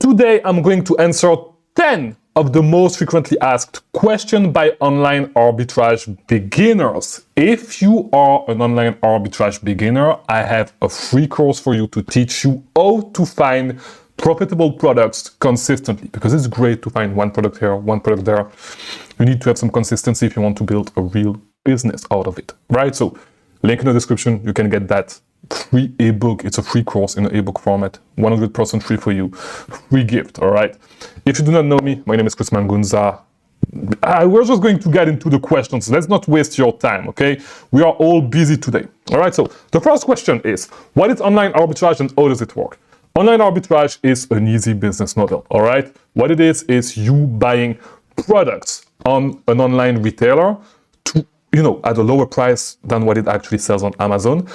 Today, I'm going to answer 10 of the most frequently asked questions by online arbitrage beginners. If you are an online arbitrage beginner, I have a free course for you to teach you how to find profitable products consistently, because it's great to find one product here, one product there. You need to have some consistency if you want to build a real business out of it, right? So link in the description, you can get that free ebook. It's a free course in an ebook format, 100% free for you, free gift. All right. If you do not know me, my name is Chris Mangunza. We're just going to get into the questions. Let's not waste your time. Okay. We are all busy today. All right. So the first question is, what is online arbitrage and how does it work? Online arbitrage is an easy business model. All right. What it is you buying products on an online retailer to, at a lower price than what it actually sells on Amazon,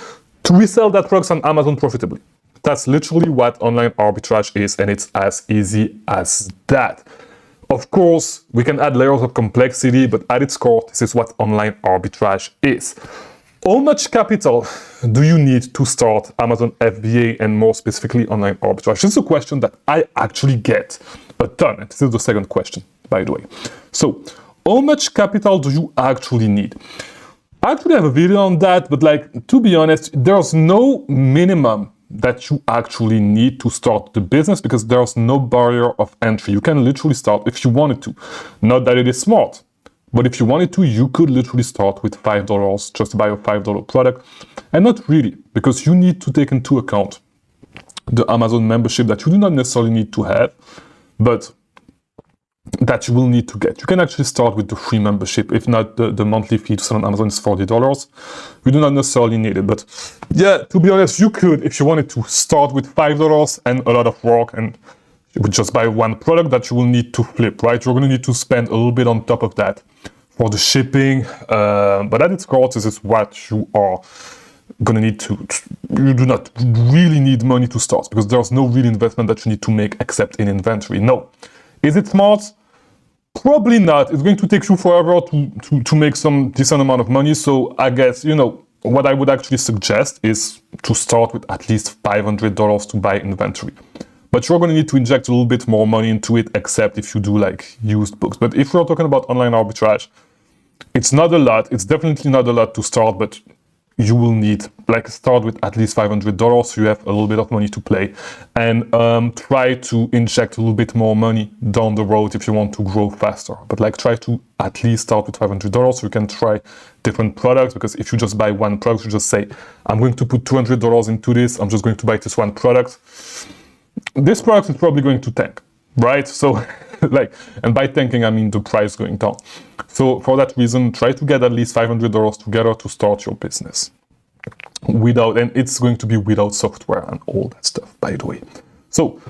to resell that products on Amazon profitably. That's literally what online arbitrage is, and it's as easy as that. Of course, we can add layers of complexity, but at its core, this is what online arbitrage is. How much capital do you need to start Amazon FBA and more specifically online arbitrage? This is a question that I actually get a ton, and this is the second question, by the way. So, how much capital do you actually need? I actually have a video on that, but to be honest, there's no minimum that you actually need to start the business because there's no barrier of entry. You can literally start if you wanted to. Not that it is smart, but if you wanted to, you could literally start with $5, just buy a $5 product. And not really, because you need to take into account the Amazon membership that you do not necessarily need to have, but that you will need to get. You can actually start with the free membership. If not, the monthly fee to sell on Amazon is $40. You do not necessarily need it. But yeah, to be honest, you could, if you wanted to, start with $5 and a lot of work, and you would just buy one product that you will need to flip, right? You're going to need to spend a little bit on top of that for the shipping. But at its core, this is what you are going to need to. You do not really need money to start because there's no real investment that you need to make except in inventory. No. Is it smart? Probably not. It's going to take you forever to make some decent amount of money. So I guess, what I would actually suggest is to start with at least $500 to buy inventory. But you're going to need to inject a little bit more money into it, except if you do used books. But if we're talking about online arbitrage, it's not a lot. It's definitely not a lot to start, but you will need start with at least $500 so you have a little bit of money to play, and try to inject a little bit more money down the road if you want to grow faster. But try to at least start with $500 so you can try different products, because if you just buy one product, you just say, I'm going to put $200 into this, I'm just going to buy this one product. This product is probably going to tank, right? So and by tanking, I mean the price going down. So for that reason, try to get at least $500 together to start your business. And it's going to be without software and all that stuff, by the way. So,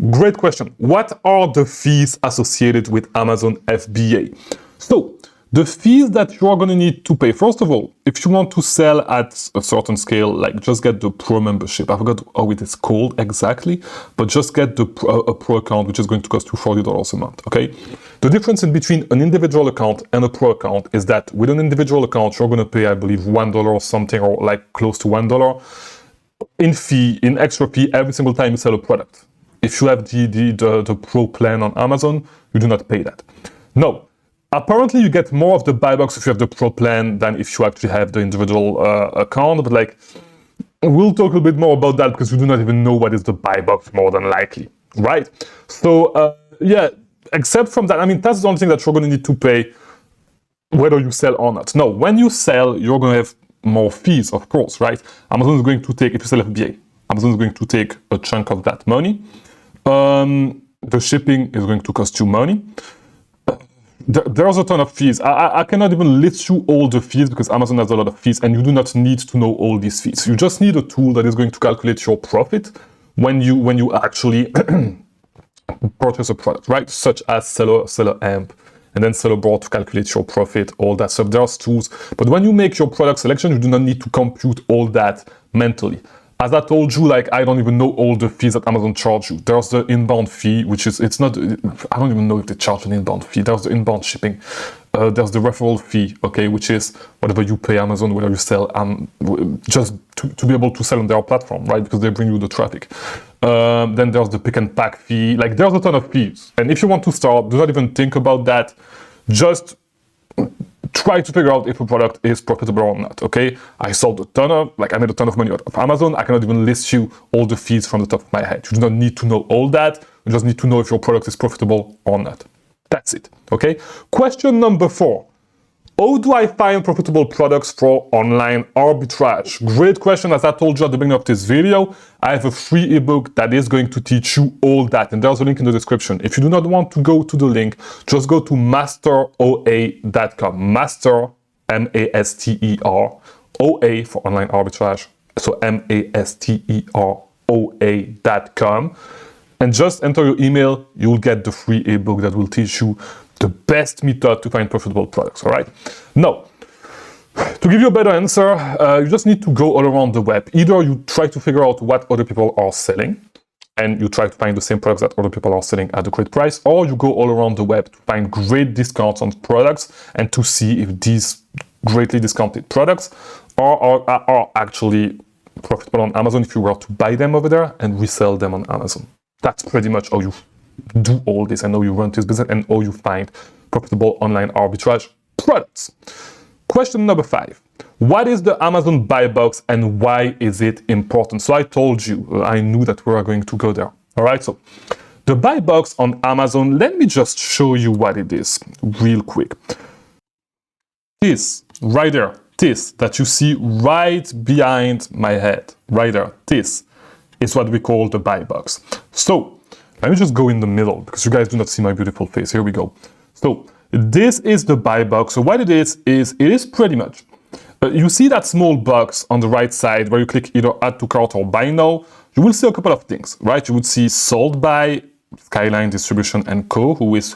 great question. What are the fees associated with Amazon FBA? So, the fees that you are going to need to pay, first of all, if you want to sell at a certain scale, just get the pro membership. I forgot how it is called exactly, but just get a pro account, which is going to cost you $40 a month, okay? The difference in between an individual account and a pro account is that with an individual account, you're going to pay, I believe, $1 or something, or close to $1 in extra fee every single time you sell a product. If you have the pro plan on Amazon, you do not pay that. No. Apparently, you get more of the buy box if you have the pro plan than if you actually have the individual account. But we'll talk a little bit more about that because we do not even know what is the buy box more than likely, right? So yeah, except from that, that's the only thing that you're going to need to pay whether you sell or not. No, when you sell, you're going to have more fees, of course, right? Amazon is going to take, if you sell FBA, Amazon is going to take a chunk of that money. The shipping is going to cost you money. There's a ton of fees. I cannot even list you all the fees because Amazon has a lot of fees, and you do not need to know all these fees. You just need a tool that is going to calculate your profit when you actually purchase a product, right? Such as Seller Amp, and then Seller Board to calculate your profit, all that stuff. There's tools. But when you make your product selection, you do not need to compute all that mentally. As I told you, I don't even know all the fees that Amazon charge you. There's the inbound fee, which is, I don't even know if they charge an inbound fee. There's the inbound shipping. There's the referral fee, okay, which is whatever you pay Amazon, whether you sell, just to be able to sell on their platform, right? Because they bring you the traffic. Then there's the pick and pack fee. Like, there's a ton of fees. And if you want to start, do not even think about that. Just try to figure out if a product is profitable or not, okay? I made a ton of money out of Amazon. I cannot even list you all the fees from the top of my head. You do not need to know all that. You just need to know if your product is profitable or not. That's it, okay? Question number 4. How do I find profitable products for online arbitrage? Great question. As I told you at the beginning of this video, I have a free ebook that is going to teach you all that. And there's a link in the description. If you do not want to go to the link, just go to masteroa.com. Master, M-A-S-T-E-R, OA for online arbitrage. So masteroa.com. And just enter your email. You'll get the free ebook that will teach you the best method to find profitable products, all right? Now, to give you a better answer, you just need to go all around the web. Either you try to figure out what other people are selling, and you try to find the same products that other people are selling at a great price, or you go all around the web to find great discounts on products and to see if these greatly discounted products are actually profitable on Amazon if you were to buy them over there and resell them on Amazon. That's pretty much how you do all this and how you run this business and how you find profitable online arbitrage products. Question number 5. What is the Amazon buy box and why is it important? So I told you, I knew that we were going to go there. All right, so the buy box on Amazon, let me just show you what it is real quick. This right there, this that you see right behind my head, right there, this is what we call the buy box. So let me just go in the middle because you guys do not see my beautiful face. Here we go. So this is the buy box. So what it is pretty much, you see that small box on the right side where you click either add to cart or buy now. You will see a couple of things, right? You would see sold by Skyline Distribution and Co, who is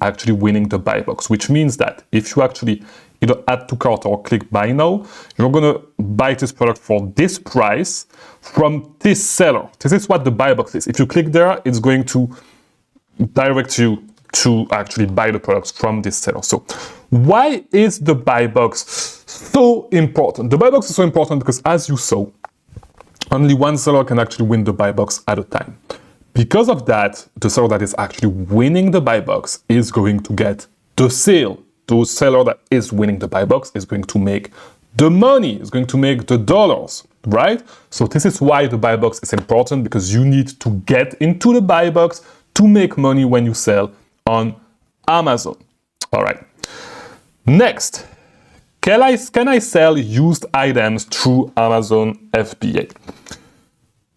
actually winning the buy box, which means that if you actually either add to cart or click buy now, you're gonna buy this product for this price from this seller. This is what the buy box is. If you click there, it's going to direct you to actually buy the products from this seller. So why is the buy box so important? The buy box is so important because, as you saw, only one seller can actually win the buy box at a time. Because of that, the seller that is actually winning the buy box is going to get the sale. The seller that is winning the buy box is going to make the money, is going to make the dollars, right? So this is why the buy box is important, because you need to get into the buy box to make money when you sell on Amazon. All right. Next, can I sell used items through Amazon FBA?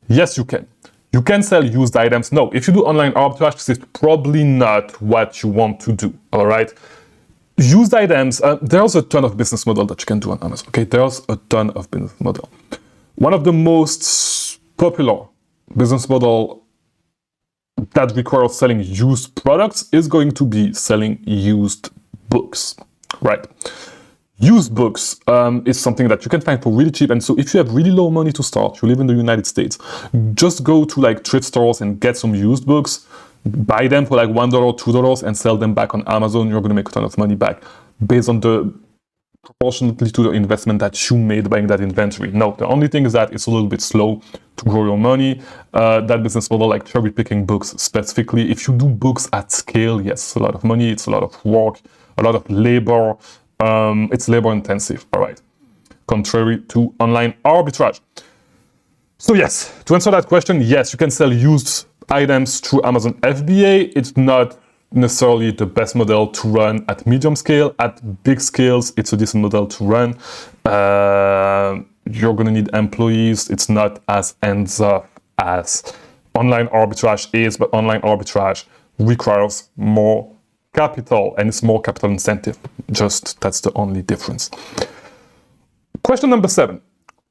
Yes, you can. You can sell used items. No, if you do online arbitrage, this is probably not what you want to do, all right? Used items, there's a ton of business model that you can do on Amazon, okay? There's a ton of business model. One of the most popular business model that requires selling used products is going to be selling used books, right? Used books is something that you can find for really cheap. And so if you have really low money to start, you live in the United States, just go to like thrift stores and get some used books, buy them for like $1, $2 and sell them back on Amazon. You're going to make a ton of money back based on the proportionately to the investment that you made buying that inventory. No, the only thing is that it's a little bit slow to grow your money. That business model, like cherry picking books specifically, if you do books at scale, yes, it's a lot of money, it's a lot of work, a lot of labor. It's labor intensive, all right, contrary to online arbitrage. So yes, to answer that question, yes, you can sell used items through Amazon FBA. It's not necessarily the best model to run at medium scale. At big scales, it's a decent model to run. You're going to need employees. It's not as hands-off as online arbitrage is, but online arbitrage requires more capital and it's more capital incentive. Just that's the only difference. Question number 7.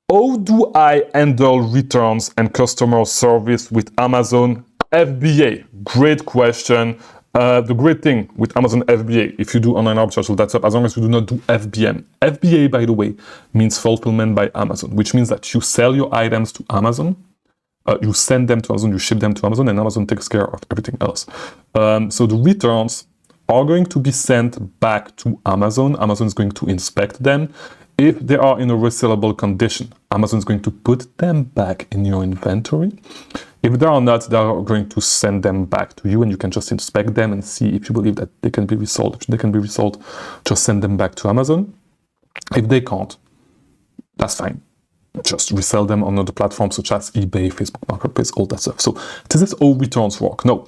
How do I handle returns and customer service with Amazon FBA? Great question. The great thing with Amazon FBA, if you do online arbitrage, so that's up as long as you do not do FBM. FBA, by the way, means fulfillment by Amazon, which means that you sell your items to Amazon, you send them to Amazon, you ship them to Amazon, and Amazon takes care of everything else. So the returns are going to be sent back to Amazon. Amazon is going to inspect them. If they are in a resellable condition, Amazon is going to put them back in your inventory. If they are not, they are going to send them back to you, and you can just inspect them and see if you believe that they can be resold. If they can be resold, just send them back to Amazon. If they can't, that's fine. Just resell them on other platforms such as eBay, Facebook Marketplace, all that stuff. So this is how returns work. Now,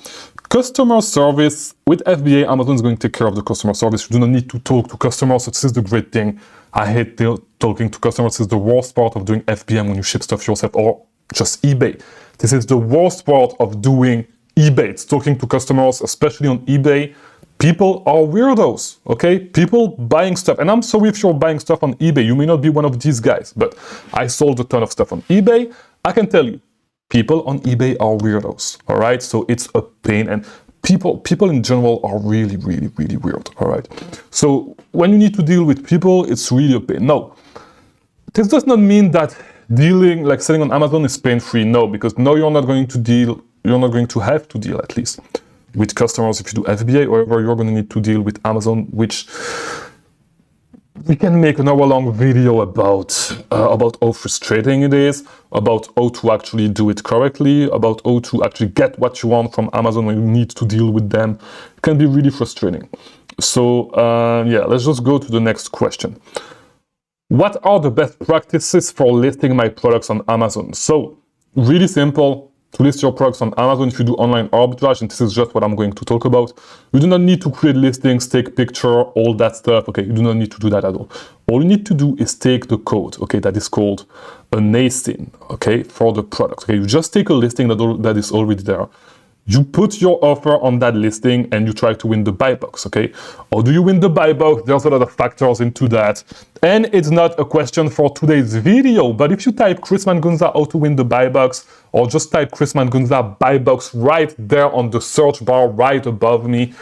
customer service with FBA, Amazon is going to take care of the customer service. You do not need to talk to customers. So this is the great thing. I hate talking to customers. This is the worst part of doing FBA when you ship stuff yourself, or just eBay. This is the worst part of doing eBay. It's talking to customers, especially on eBay. People are weirdos, okay? People buying stuff. And I'm sorry if you're buying stuff on eBay. You may not be one of these guys, but I sold a ton of stuff on eBay. I can tell you, people on eBay are weirdos, all right? So it's a pain. And people in general are really, really, really weird, all right? So when you need to deal with people, it's really a pain. No, this does not mean that dealing, like selling on Amazon, is pain-free. No, because no, you're not going to have to deal, at least, with customers if you do FBA. However, you're going to need to deal with Amazon, which we can make an hour-long video about how frustrating it is, about how to actually do it correctly, about how to actually get what you want from Amazon when you need to deal with them. It can be really frustrating. So yeah, let's just go to the next question. What are the best practices for listing my products on Amazon? So really simple. To list your products on Amazon, if you do online arbitrage, and this is just what I'm going to talk about, you do not need to create listings, take picture, all that stuff. Okay, you do not need to do that at all. All you need to do is take the code, okay, that is called a NASIN, okay, for the product. Okay, you just take a listing that is already there. You put your offer on that listing and you try to win the buy box, okay? Or do you win the buy box? There's a lot of factors into that. And it's not a question for today's video, but if you type Chris Mangunza how to win the buy box, or just type Chris Mangunza buy box right there on the search bar right above me,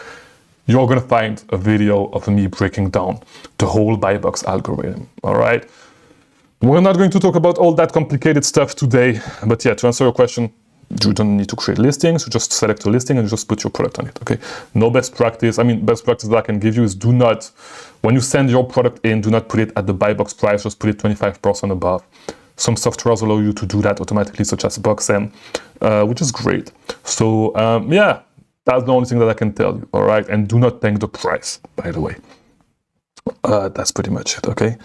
you're gonna find a video of me breaking down the whole buy box algorithm, all right? We're not going to talk about all that complicated stuff today, but yeah, to answer your question, you don't need to create listings. You just select a listing and you just put your product on it, okay? No best practice. I mean, best practice that I can give you is do not, when you send your product in, do not put it at the buy box price, just put it 25% above. Some softwares allow you to do that automatically, such as Boxem, which is great. So yeah, that's the only thing that I can tell you, all right? And do not tank the price, by the way. That's pretty much it, okay?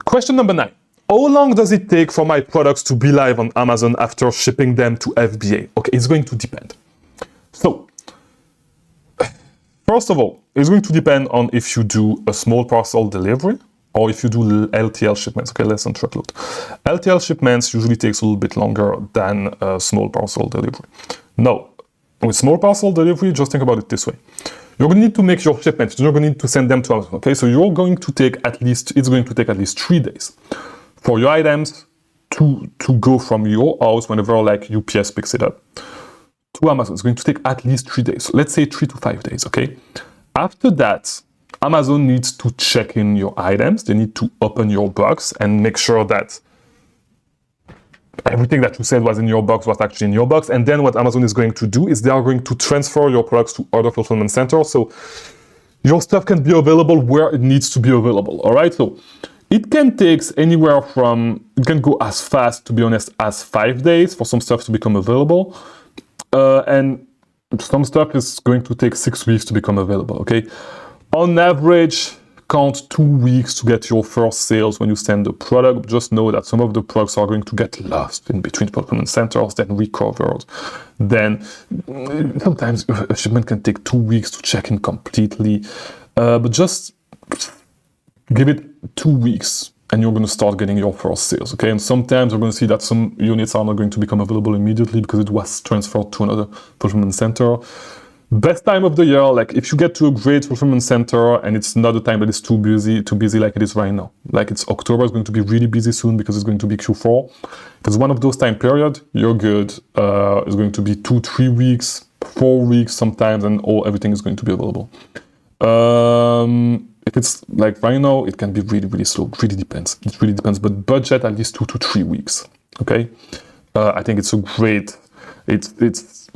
Question number 9. How long does it take for my products to be live on Amazon after shipping them to FBA? Okay, it's going to depend. So, first of all, it's going to depend on if you do a small parcel delivery or if you do LTL shipments, okay, less than truckload. LTL shipments usually takes a little bit longer than a small parcel delivery. Now, with small parcel delivery, just think about it this way. You're going to need to make your shipments. You're going to need to send them to Amazon, okay? So you're going to take it's going to take at least 3 days for your items to go from your house whenever like UPS picks it up to Amazon. It's going to take at least 3 days. So let's say 3 to 5 days, okay? After that, Amazon needs to check in your items. They need to open your box and make sure that everything that you said was in your box was actually in your box. And then what Amazon is going to do is they are going to transfer your products to other fulfillment centers. So your stuff can be available where it needs to be available, all right? So it can take anywhere from, it can go as fast, to be honest, as 5 days for some stuff to become available. And some stuff is going to take 6 weeks to become available, okay? On average, count 2 weeks to get your first sales when you send the product. Just know that some of the products are going to get lost in between fulfillment centers, then recovered. Then sometimes a shipment can take 2 weeks to check in completely. But just give it 2 weeks and you're going to start getting your first sales, okay? And sometimes you're going to see that some units are not going to become available immediately because it was transferred to another fulfillment center. Best time of the year, like if you get to a great fulfillment center and it's not a time that is too busy like it is right now. Like it's October, it's going to be really busy soon because it's going to be Q4. If it's one of those time period, you're good. It's going to be 2-3 weeks, 4 weeks sometimes, and everything is going to be available. If it's like right now, it can be really, really slow. It really depends. It really depends. But budget at least 2 to 3 weeks. Okay, I think it's a great. It's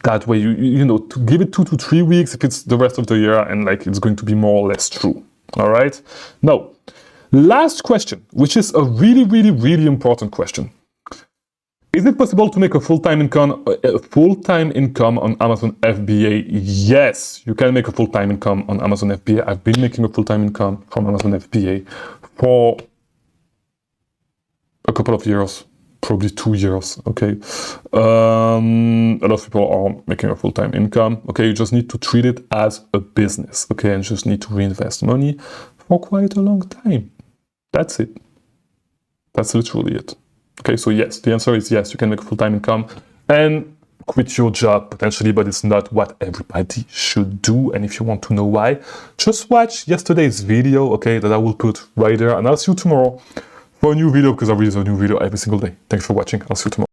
that way. You know, to give it 2 to 3 weeks if it's the rest of the year, and like it's going to be more or less true. All right. Now, last question, which is a really, really, really important question. Is it possible to make a full-time income on Amazon FBA? Yes, you can make a full-time income on Amazon FBA. I've been making a full-time income from Amazon FBA for a couple of years, probably 2 years, okay? A lot of people are making a full-time income, okay? You just need to treat it as a business, okay? And just need to reinvest money for quite a long time. That's it. That's literally it. Okay, so yes, the answer is yes, you can make a full-time income and quit your job potentially, but it's not what everybody should do. And if you want to know why, just watch yesterday's video, okay, that I will put right there, and I'll see you tomorrow for a new video, because I release a new video every single day. Thanks for watching. I'll see you tomorrow.